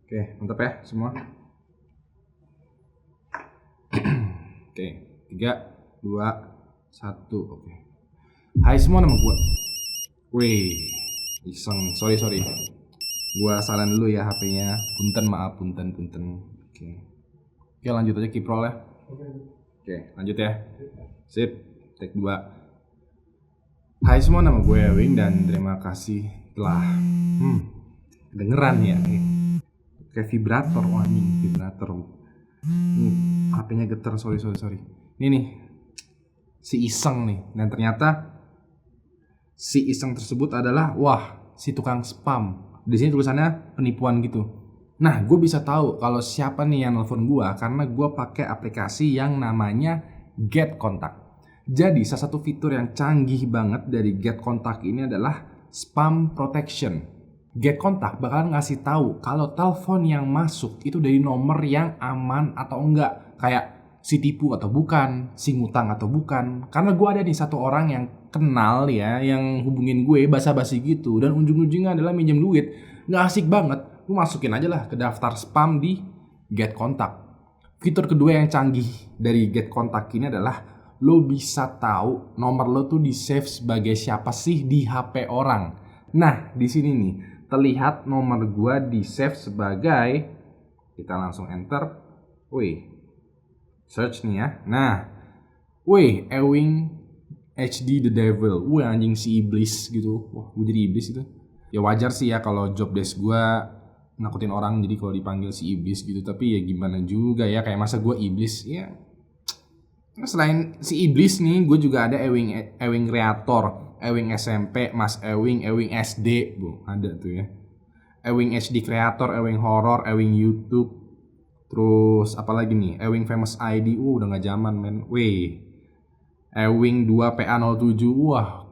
Oke, mantap ya semua. Oke, 3, 2, 1. Oke. Hai semua, nama gue. Wih, iseng. Sorry. Gua salah dulu ya HP-nya. Punten. Oke, lanjut aja kiprol ya. Oke, lanjut ya. Sip, take 2. Hai semua, nama gue Ewing dan terima kasih telah kedengeran ya. Kayak vibrator, vibrator. HP-nya getar, sorry. Ini nih, si iseng nih. Dan ternyata si iseng tersebut adalah si tukang spam. Di sini tulisannya penipuan gitu. Nah, gue bisa tahu kalau siapa nih yang nelfon gue karena gue pakai aplikasi yang namanya Get Contact. Jadi salah satu fitur yang canggih banget dari Get Contact ini adalah spam protection. Get Contact bakal ngasih tahu kalau telepon yang masuk itu dari nomor yang aman atau enggak, kayak si tipu atau bukan, si ngutang atau bukan. Karena gue ada nih satu orang yang kenal ya, yang hubungin gue basa-basi gitu, dan ujung-ujungnya adalah minjem duit. Nggak asik banget, lu masukin aja lah ke daftar spam di Get Contact. Fitur kedua yang canggih dari Get Contact ini adalah lo bisa tahu nomor lo tuh di save sebagai siapa sih di HP orang. Nah, di sini nih terlihat nomor gua di save sebagai, kita langsung enter. Search nih ya. Nah, Ewing HD the Devil. Anjing si iblis gitu. Gue jadi iblis itu. Ya wajar sih ya kalau job desk gua nakutin orang, jadi kalau dipanggil si iblis gitu. Tapi ya gimana juga ya, kayak masa gua iblis ya. Selain si iblis nih, gue juga ada Ewing Kreator, Ewing SMP, Mas Ewing SD, ada tuh ya. Ewing HD Kreator, Ewing Horror, Ewing YouTube. Terus apalagi nih, Ewing Famous ID, udah gak zaman men. Ewing 2PA07,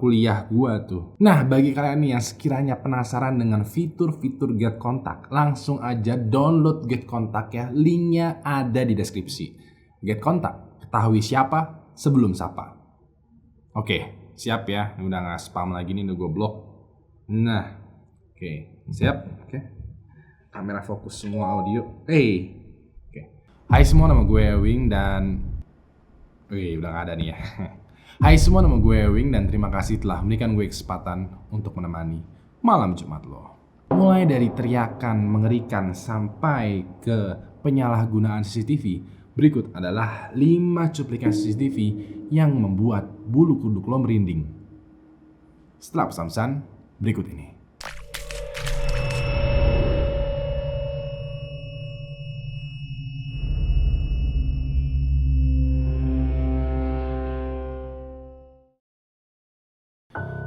kuliah gua tuh. Nah, bagi kalian nih yang sekiranya penasaran dengan fitur-fitur Get Contact, langsung aja download Get Contact ya. Linknya ada di deskripsi. Get Contact, ketahui siapa sebelum sapa. Oke, siap ya. Udah gak spam lagi nih, udah gue blok. Nah, oke, siap. Oke, kamera fokus semua audio. Oke. Hai semua, nama gue Ewing dan udah gak ada nih ya. Hai semua, nama gue Ewing dan terima kasih telah memberikan gue kesempatan untuk menemani malam Jumat lo. Mulai dari teriakan mengerikan sampai ke penyalahgunaan CCTV, berikut adalah 5 cuplikan CCTV yang membuat bulu kuduk lo merinding. Setelah pesan berikut ini.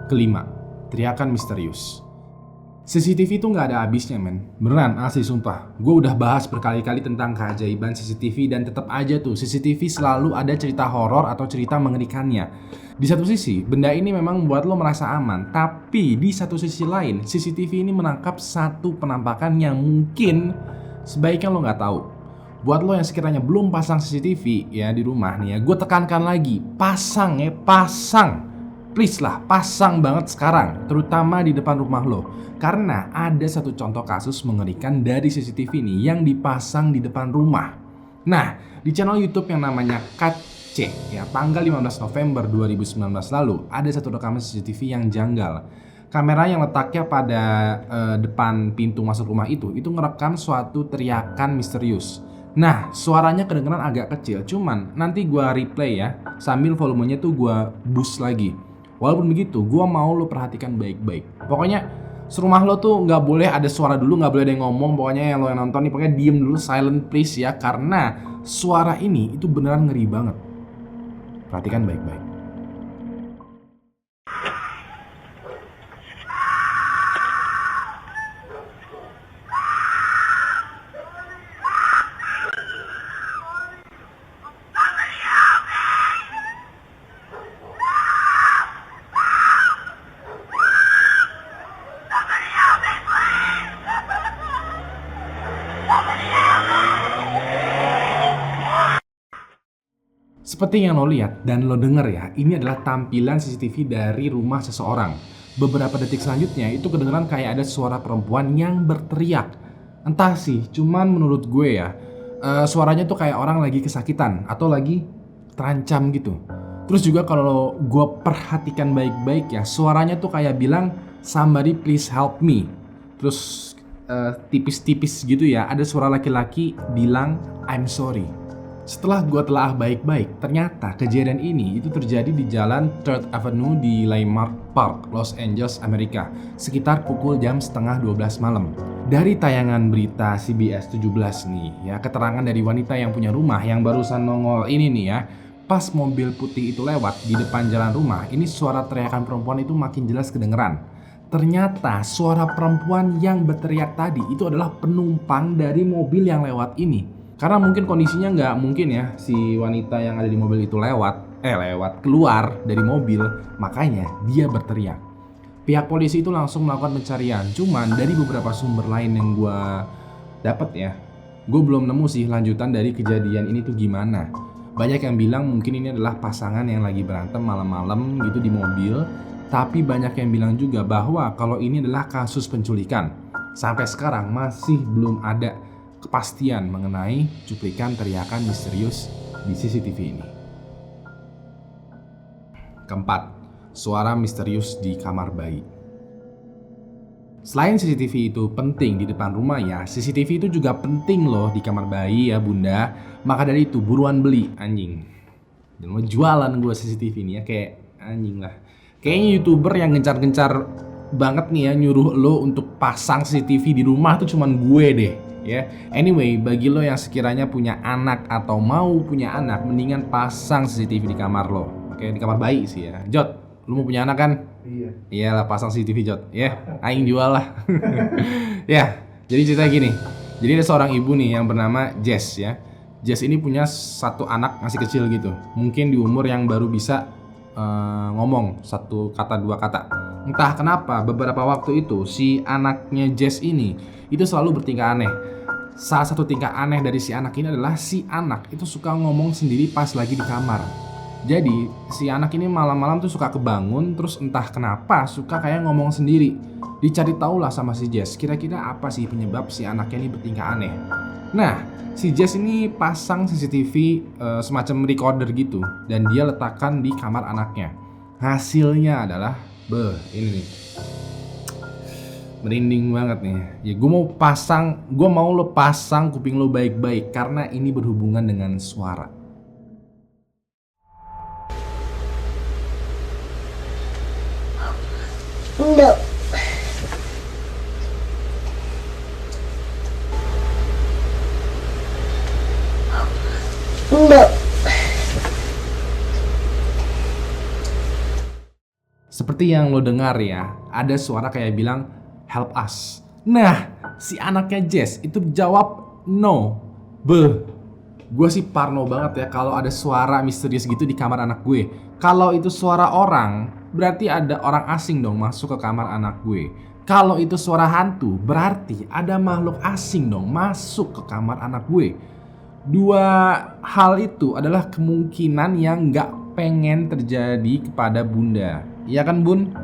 Kelima, teriakan misterius. CCTV itu nggak ada habisnya men. Beneran, asli sumpah. Gue udah bahas berkali-kali tentang keajaiban CCTV dan tetap aja tuh CCTV selalu ada cerita horor atau cerita mengerikannya. Di satu sisi, benda ini memang membuat lo merasa aman. Tapi di satu sisi lain, CCTV ini menangkap satu penampakan yang mungkin sebaiknya lo nggak tahu. Buat lo yang sekiranya belum pasang CCTV ya di rumah nih ya, gue tekankan lagi, pasang ya, pasang. Please lah, pasang banget sekarang, terutama di depan rumah lo. Karena ada satu contoh kasus mengerikan dari CCTV nih yang dipasang di depan rumah. Nah, di channel YouTube yang namanya KC ya, tanggal 15 November 2019 lalu ada satu rekaman CCTV yang janggal. Kamera yang letaknya pada depan pintu masuk rumah itu ngerekam suatu teriakan misterius. Nah, suaranya kedengeran agak kecil, cuman nanti gua replay ya, sambil volumenya tuh gua boost lagi. Walaupun begitu, gue mau lo perhatikan baik-baik. Pokoknya serumah lo tuh nggak boleh ada suara dulu, nggak boleh ada yang ngomong. Pokoknya yang lo yang nonton nih, pokoknya diem dulu, silent please ya. Karena suara ini itu beneran ngeri banget. Perhatikan baik-baik. Seperti yang lo lihat dan lo denger ya, ini adalah tampilan CCTV dari rumah seseorang. Beberapa detik selanjutnya itu kedengeran kayak ada suara perempuan yang berteriak. Entah sih, cuman menurut gue ya, suaranya tuh kayak orang lagi kesakitan atau lagi terancam gitu. Terus juga kalau gue perhatikan baik-baik ya, suaranya tuh kayak bilang somebody please help me. Terus tipis-tipis gitu ya, ada suara laki-laki bilang I'm sorry. Setelah gue telah baik-baik, ternyata kejadian ini itu terjadi di jalan 3rd Avenue di Landmark Park, Los Angeles, Amerika, sekitar pukul jam setengah 12 malam. Dari tayangan berita CBS 17 nih ya, keterangan dari wanita yang punya rumah yang barusan nongol ini nih ya, pas mobil putih itu lewat di depan jalan rumah, ini suara teriakan perempuan itu makin jelas kedengeran. Ternyata suara perempuan yang berteriak tadi itu adalah penumpang dari mobil yang lewat ini. Karena mungkin kondisinya nggak mungkin ya si wanita yang ada di mobil itu keluar dari mobil, makanya dia berteriak. Pihak polisi itu langsung melakukan pencarian, cuman dari beberapa sumber lain yang gue dapet ya, gue belum nemu sih lanjutan dari kejadian ini tuh gimana. Banyak yang bilang mungkin ini adalah pasangan yang lagi berantem malam-malam gitu di mobil, tapi banyak yang bilang juga bahwa kalau ini adalah kasus penculikan. Sampai sekarang masih belum ada kepastian mengenai cuplikan teriakan misterius di CCTV ini. Keempat, suara misterius di kamar bayi. Selain CCTV itu penting di depan rumah ya, CCTV itu juga penting loh di kamar bayi ya bunda. Maka dari itu buruan beli anjing. Dan mau jualan gue CCTV ini ya, kayak anjing lah. Kayaknya YouTuber yang gencar-gencar banget nih ya nyuruh lo untuk pasang CCTV di rumah tuh cuman gue deh. Ya, anyway, bagi lo yang sekiranya punya anak atau mau punya anak, mendingan pasang CCTV di kamar lo. Oke, di kamar bayi sih ya. Jod, lo mau punya anak kan? Iya. Iyalah, pasang CCTV Jod. Ya, aing jual lah. Ya, jadi cerita gini. Jadi ada seorang ibu nih yang bernama Jess ya. Jess ini punya satu anak masih kecil gitu. Mungkin di umur yang baru bisa ngomong satu kata dua kata. Entah kenapa beberapa waktu itu si anaknya Jess ini itu selalu bertingkah aneh. Salah satu tingkah aneh dari si anak ini adalah si anak itu suka ngomong sendiri pas lagi di kamar. Jadi si anak ini malam-malam tuh suka kebangun, terus entah kenapa suka kayak ngomong sendiri. Dicari tahu lah sama si Jess, kira-kira apa sih penyebab si anaknya ini bertingkah aneh. Nah, si Jess ini pasang CCTV semacam recorder gitu, dan dia letakkan di kamar anaknya. Hasilnya adalah, ini nih, merinding banget nih. Ya gue mau lo pasang kuping lo baik-baik karena ini berhubungan dengan suara. No. No. Seperti yang lo dengar ya, ada suara kayak bilang help us. Nah, si anaknya Jess itu jawab no. Gue sih parno banget ya kalau ada suara misterius gitu di kamar anak gue. Kalau itu suara orang, berarti ada orang asing dong masuk ke kamar anak gue. Kalau itu suara hantu, berarti ada makhluk asing dong masuk ke kamar anak gue. Dua hal itu adalah kemungkinan yang gak pengen terjadi kepada bunda. Iya kan bun?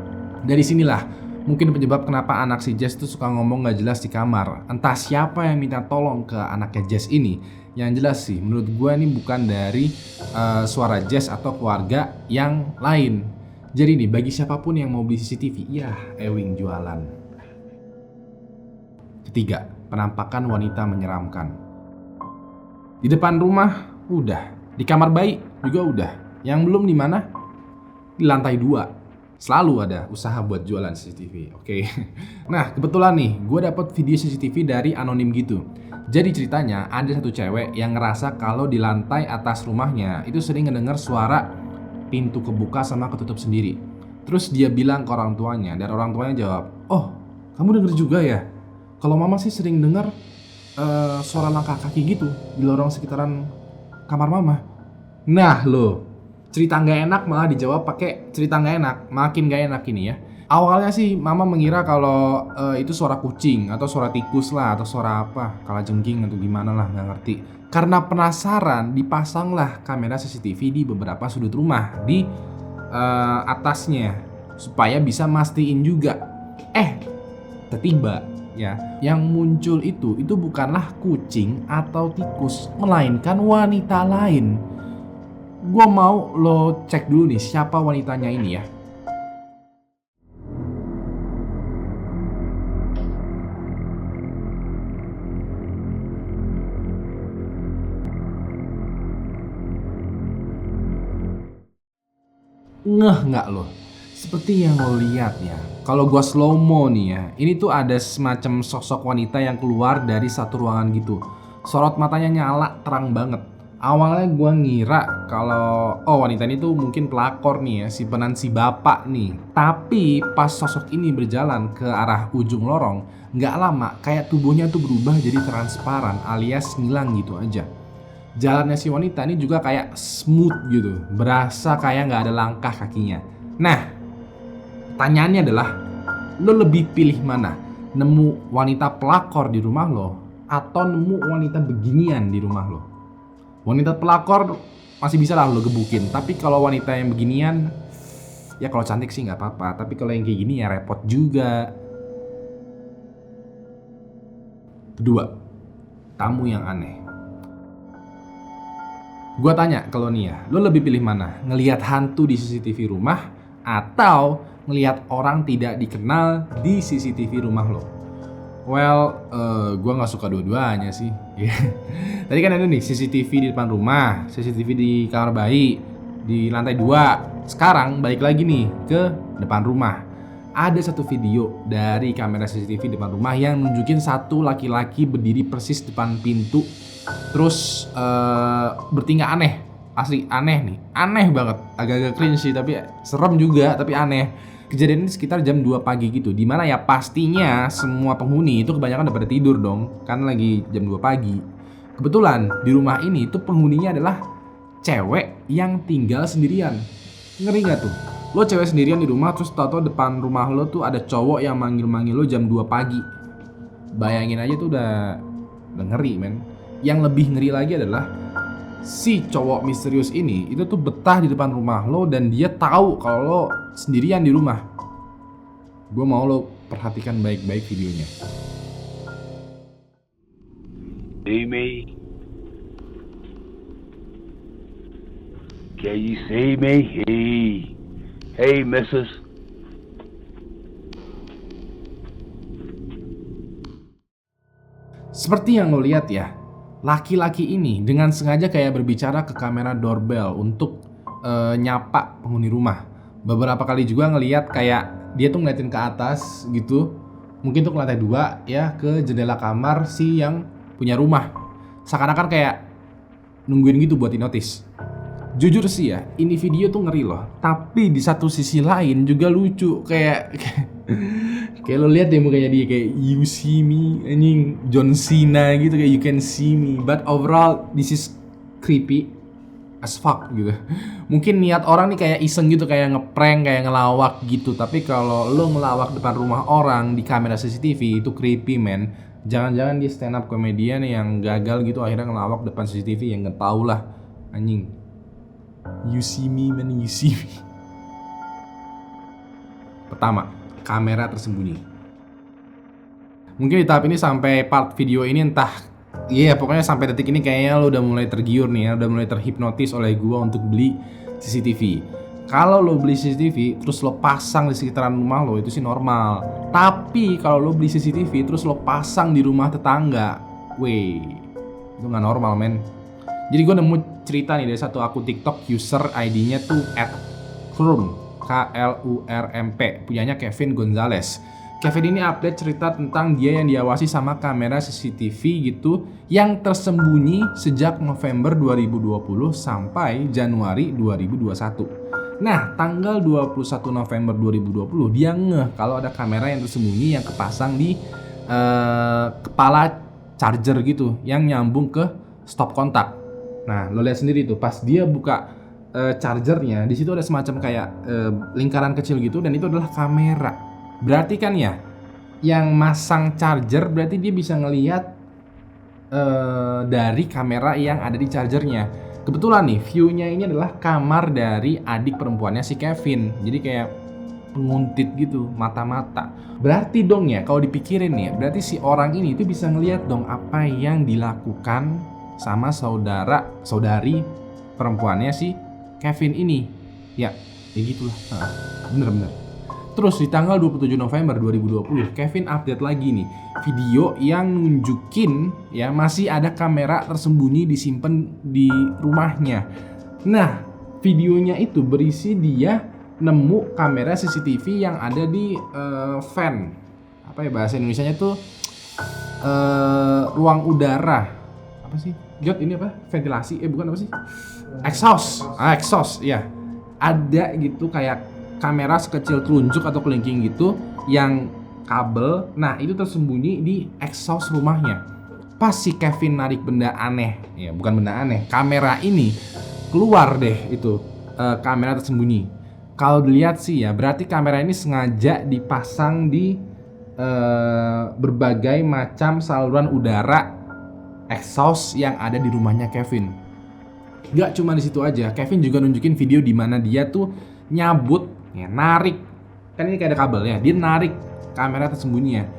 Dari sinilah mungkin penyebab kenapa anak si Jess tuh suka ngomong gak jelas di kamar. Entah siapa yang minta tolong ke anaknya Jess ini. Yang jelas sih menurut gue ini bukan dari suara Jess atau keluarga yang lain. Jadi nih bagi siapapun yang mau beli CCTV, ya Ewing jualan. Ketiga, penampakan wanita menyeramkan. Di depan rumah udah, di kamar bayi juga udah. Yang belum di mana? Di lantai 2. Selalu ada usaha buat jualan CCTV, oke. Nah, kebetulan nih, gue dapet video CCTV dari anonim gitu. Jadi ceritanya ada satu cewek yang ngerasa kalau di lantai atas rumahnya itu sering ngedenger suara pintu kebuka sama ketutup sendiri. Terus dia bilang ke orang tuanya, dan orang tuanya jawab, "Oh, kamu denger juga ya? Kalau mama sih sering denger suara langkah kaki gitu di lorong sekitaran kamar mama." Nah lo, cerita nggak enak malah dijawab pakai cerita nggak enak, makin nggak enak ini ya. Awalnya sih mama mengira kalau itu suara kucing atau suara tikus lah atau suara apa, kalajengking atau gimana lah, nggak ngerti. Karena penasaran dipasanglah kamera CCTV di beberapa sudut rumah di atasnya supaya bisa mastiin juga. Tiba-tiba ya, yang muncul itu bukanlah kucing atau tikus, melainkan wanita lain. Gua mau lo cek dulu nih siapa wanitanya ini ya. Ngeh nggak lo? Seperti yang lo lihat ya. Kalau gua slow mo nih ya, ini tuh ada semacam sosok wanita yang keluar dari satu ruangan gitu. Sorot matanya nyala terang banget. Awalnya gua ngira kalau wanita ini tuh mungkin pelakor nih ya, simpanan si bapak nih. Tapi pas sosok ini berjalan ke arah ujung lorong, nggak lama kayak tubuhnya tuh berubah jadi transparan alias ngilang gitu aja. Jalannya si wanita ini juga kayak smooth gitu, berasa kayak nggak ada langkah kakinya. Nah, pertanyaannya adalah, lo lebih pilih mana? Nemu wanita pelakor di rumah lo, atau nemu wanita beginian di rumah lo? Wanita pelakor masih bisa lah lo gebukin, tapi kalau wanita yang beginian, ya kalau cantik sih nggak apa-apa, tapi kalau yang kayak gini ya repot juga. Kedua, tamu yang aneh. Gua tanya ke lo nih ya, lo lebih pilih mana? Ngelihat hantu di CCTV rumah atau ngelihat orang tidak dikenal di CCTV rumah lo? Well, gua nggak suka dua-duanya sih. Tadi kan ada nih CCTV di depan rumah, CCTV di kamar bayi, di lantai 2. Sekarang balik lagi nih ke depan rumah. Ada satu video dari kamera CCTV depan rumah yang nunjukin satu laki-laki berdiri persis depan pintu. Terus bertingkah aneh, asli aneh nih, aneh banget, agak-agak cringe sih, tapi serem juga, tapi aneh. Kejadian ini sekitar jam 2 pagi gitu, dimana ya pastinya semua penghuni itu kebanyakan udah pada tidur dong, kan lagi jam 2 pagi. Kebetulan di rumah ini tuh penghuninya adalah cewek yang tinggal sendirian. Ngeri gak tuh? Lo cewek sendirian di rumah, terus tau-tau depan rumah lo tuh ada cowok yang manggil-manggil lo jam 2 pagi. Bayangin aja tuh udah ngeri men. Yang lebih ngeri lagi adalah si cowok misterius ini itu tuh betah di depan rumah lo dan dia tahu kalau lo sendirian di rumah. Gue mau lo perhatikan baik-baik videonya. See me? Can you see me? Hey, missus. Seperti yang lo lihat ya, laki-laki ini dengan sengaja kayak berbicara ke kamera doorbell untuk nyapa penghuni rumah. Beberapa kali juga ngelihat kayak dia tuh ngeliatin ke atas gitu, mungkin tuh ke lantai 2 ya, ke jendela kamar si yang punya rumah. Seakan-akan kayak nungguin gitu buat di-notice. Jujur sih ya, ini video tuh ngeri loh. Tapi di satu sisi lain juga lucu, kayak lo lihat deh mukanya dia kayak you see me, anjing John Cena gitu, kayak you can see me. But overall this is creepy as fuck gitu. Mungkin niat orang nih kayak iseng gitu, kayak ngeprank, kayak ngelawak gitu. Tapi kalau lo ngelawak depan rumah orang di kamera CCTV itu creepy man. Jangan-jangan dia stand up comedian yang gagal gitu akhirnya ngelawak depan CCTV, yang nggak tau lah anjing. You see me man, you see me. Pertama, kamera tersembunyi. Mungkin di tahap ini sampai part video ini entah, pokoknya sampai detik ini kayaknya lo udah mulai tergiur nih ya, udah mulai terhipnotis oleh gua untuk beli CCTV. Kalau lo beli CCTV terus lo pasang di sekitaran rumah lo, itu sih normal. Tapi kalau lo beli CCTV terus lo pasang di rumah tetangga, itu nggak normal men. Jadi gue nemu cerita nih dari satu akun TikTok, user ID-nya tuh @klurmp, KLURMP, punyanya Kevin Gonzalez. Kevin ini update cerita tentang dia yang diawasi sama kamera CCTV gitu, yang tersembunyi sejak November 2020 sampai Januari 2021. Nah, tanggal 21 November 2020 dia ngeh kalau ada kamera yang tersembunyi yang kepasang di kepala charger gitu, yang nyambung ke stop kontak. Nah, lo lihat sendiri tuh pas dia buka chargernya, di situ ada semacam kayak lingkaran kecil gitu, dan itu adalah kamera. Berarti kan ya, yang masang charger berarti dia bisa ngelihat dari kamera yang ada di chargernya. Kebetulan nih, view-nya ini adalah kamar dari adik perempuannya si Kevin. Jadi kayak penguntit gitu, mata-mata. Berarti dong ya, kalau dipikirin ya, berarti si orang ini itu bisa ngelihat dong apa yang dilakukan sama saudari perempuannya si Kevin ini. Ya gitulah. Bener-bener. Terus di tanggal 27 November 2020, Kevin update lagi nih video yang nunjukin ya masih ada kamera tersembunyi disimpan di rumahnya. Nah, videonya itu berisi dia nemu kamera CCTV yang ada di fan. Apa ya bahasa Indonesianya tuh ruang udara. Apa sih? Jod ini apa? Ventilasi? Bukan apa sih? Exhaust. Ya. Ada gitu kayak kamera sekecil telunjuk atau kelingking gitu yang kabel. Nah, itu tersembunyi di exhaust rumahnya. Pas si Kevin narik benda aneh, ya bukan benda aneh, kamera ini keluar deh itu kamera tersembunyi. Kalau dilihat sih ya, berarti kamera ini sengaja dipasang di berbagai macam saluran udara exhaust yang ada di rumahnya Kevin. Gak cuma di situ aja, Kevin juga nunjukin video di mana dia tuh nyabut, ya, narik. Kan ini kayak ada kabel ya, dia narik kamera tersembunyinya.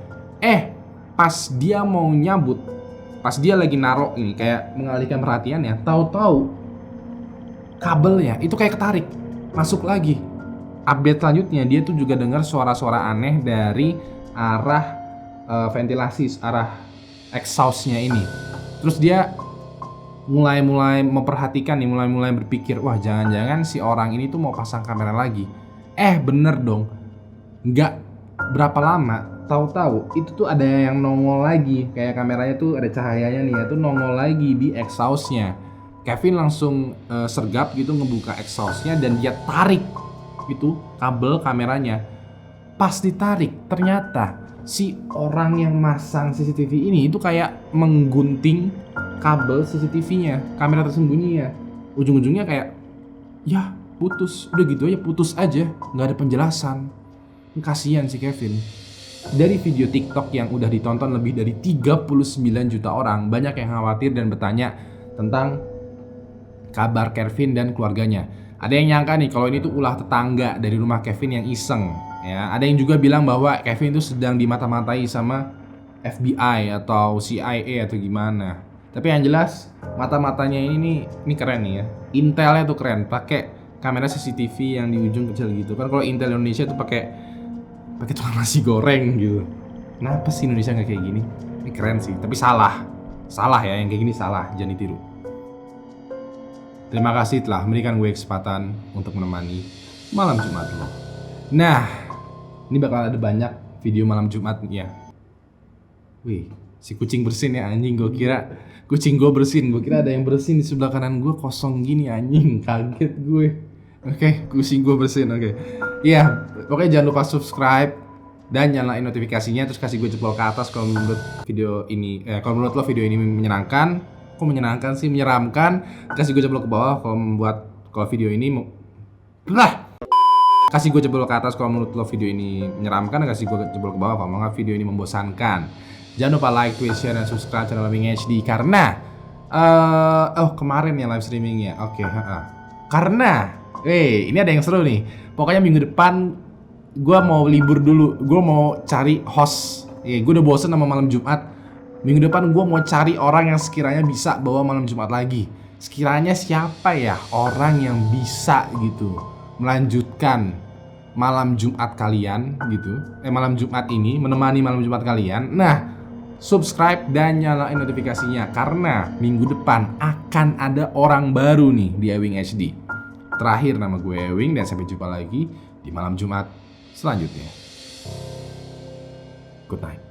Pas dia mau nyabut, pas dia lagi narok ini kayak mengalihkan perhatiannya, tahu-tahu kabelnya itu kayak ketarik, masuk lagi. Update selanjutnya dia tuh juga dengar suara-suara aneh dari arah ventilasi, arah exhaustnya ini. Terus dia mulai memperhatikan nih, mulai berpikir, wah jangan-jangan si orang ini tuh mau pasang kamera lagi. Bener dong. Nggak berapa lama, tahu-tahu itu tuh ada yang nongol lagi, kayak kameranya tuh ada cahayanya nih ya, tuh nongol lagi di exhaustnya. Kevin langsung sergap gitu ngebuka exhaustnya dan dia tarik itu kabel kameranya. Pas ditarik, ternyata si orang yang masang CCTV ini itu kayak menggunting kabel CCTV-nya, kamera tersembunyinya. Ujung-ujungnya kayak, ya putus, udah gitu aja, putus aja, nggak ada penjelasan. Kasian si Kevin. Dari video TikTok yang udah ditonton lebih dari 39 juta orang, banyak yang khawatir dan bertanya tentang kabar Kevin dan keluarganya. Ada yang nyangka nih kalau ini tuh ulah tetangga dari rumah Kevin yang iseng. Ya, ada yang juga bilang bahwa Kevin itu sedang dimata-matai sama FBI atau CIA atau gimana. Tapi yang jelas mata-matanya ini keren nih ya. Intelnya tuh keren, pakai kamera CCTV yang di ujung kecil gitu. Kan kalau Intel Indonesia tuh pakai tukang nasi goreng gitu. Kenapa sih Indonesia nggak kayak gini? Ini keren sih, tapi salah ya, yang kayak gini salah, jangan ditiru. Terima kasih telah memberikan gue kesempatan untuk menemani malam Jumat lo. Nah, ini bakal ada banyak video malam Jumat ya. Wih, si kucing bersin ya anjing, gue kira kucing gue bersin, gue kira ada yang bersin di sebelah kanan gue kosong gini anjing, kaget gue. Oke, kucing gue bersin, oke. Iya, pokoknya jangan lupa subscribe dan nyalain notifikasinya, terus kasih gue jempol ke atas kalau menurut video ini, kalau menurut lo video ini menyenangkan. Kok menyenangkan sih, menyeramkan. Kasih gue jempol ke bawah kalau video ini kasih gue jempol ke atas kalau menurut lo video ini menyeramkan, kasih gue jempol ke bawah kalau menurut video ini membosankan. Jangan lupa like, tweet, share, dan subscribe channel Wing HD karena kemarin ya live streamingnya. Oke, karena ini ada yang seru nih. Pokoknya minggu depan gue mau libur dulu. Gue mau cari host. Gue udah bosen sama malam Jumat. Minggu depan gue mau cari orang yang sekiranya bisa bawa malam Jumat lagi. Sekiranya siapa ya orang yang bisa gitu melanjutkan malam Jumat kalian gitu. Malam Jumat ini menemani malam Jumat kalian. Nah, subscribe dan nyalain notifikasinya karena minggu depan akan ada orang baru nih di Ewing HD. Terakhir, nama gue Ewing dan sampai jumpa lagi di malam Jumat selanjutnya. Good night.